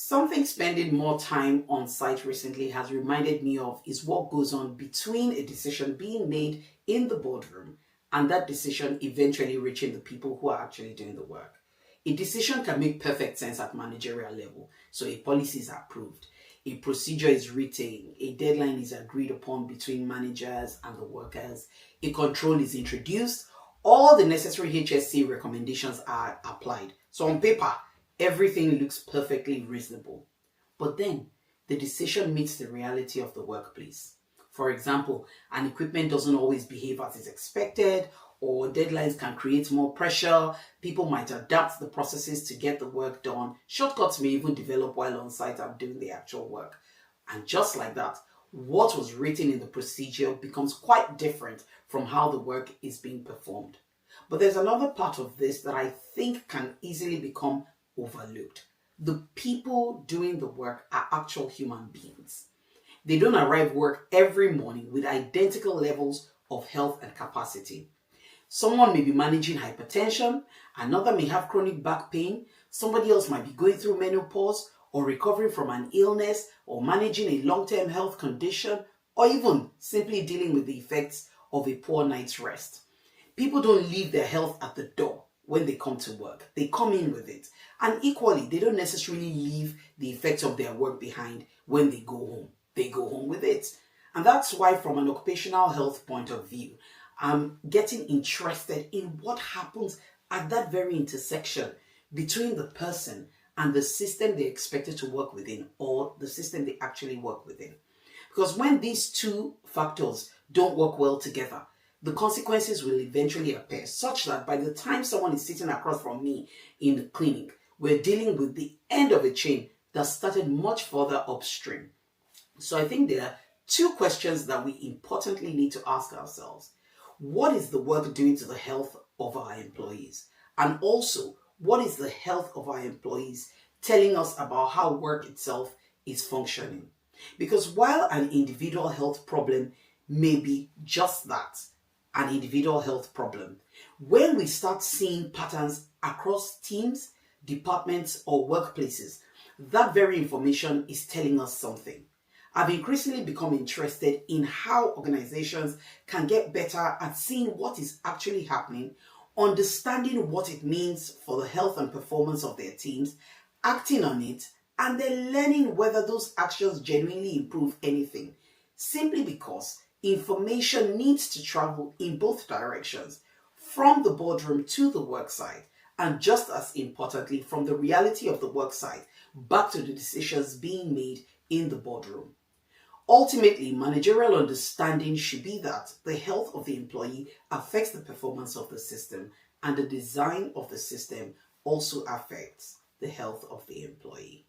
Something spending more time on site recently has reminded me of is what goes on between a decision being made in the boardroom and that decision eventually reaching the people who are actually doing the work. A decision can make perfect sense at managerial level, so a policy is approved, a procedure is written, a deadline is agreed upon between managers and the workers, a control is introduced, all the necessary HSC recommendations are applied. So on paper, everything looks perfectly reasonable. But then, the decision meets the reality of the workplace. For example, an equipment doesn't always behave as is expected, or deadlines can create more pressure. People might adapt the processes to get the work done. Shortcuts may even develop while on site and doing the actual work. And just like that, what was written in the procedure becomes quite different from how the work is being performed. But there's another part of this that I think can easily become overlooked. The people doing the work are actual human beings. They don't arrive work every morning with identical levels of health and capacity. Someone may be managing hypertension, another may have chronic back pain, somebody else might be going through menopause or recovering from an illness or managing a long-term health condition or even simply dealing with the effects of a poor night's rest. People don't leave their health at the door when they come to work. They come in with it. And equally, they don't necessarily leave the effects of their work behind when they go home. They go home with it. And that's why, from an occupational health point of view, I'm getting interested in what happens at that very intersection between the person and the system they're expected to work within, or the system they actually work within. Because when these two factors don't work well together, the consequences will eventually appear, such that by the time someone is sitting across from me in the clinic, we're dealing with the end of a chain that started much further upstream. So I think there are two questions that we importantly need to ask ourselves. What is the work doing to the health of our employees? And also, what is the health of our employees telling us about how work itself is functioning? Because while an individual health problem may be just that, an individual health problem, when we start seeing patterns across teams, departments, or workplaces, that very information is telling us something. I've increasingly become interested in how organizations can get better at seeing what is actually happening, understanding what it means for the health and performance of their teams, acting on it, and then learning whether those actions genuinely improve anything, simply because information needs to travel in both directions, from the boardroom to the worksite, and just as importantly, from the reality of the worksite back to the decisions being made in the boardroom. Ultimately, managerial understanding should be that the health of the employee affects the performance of the system, and the design of the system also affects the health of the employee.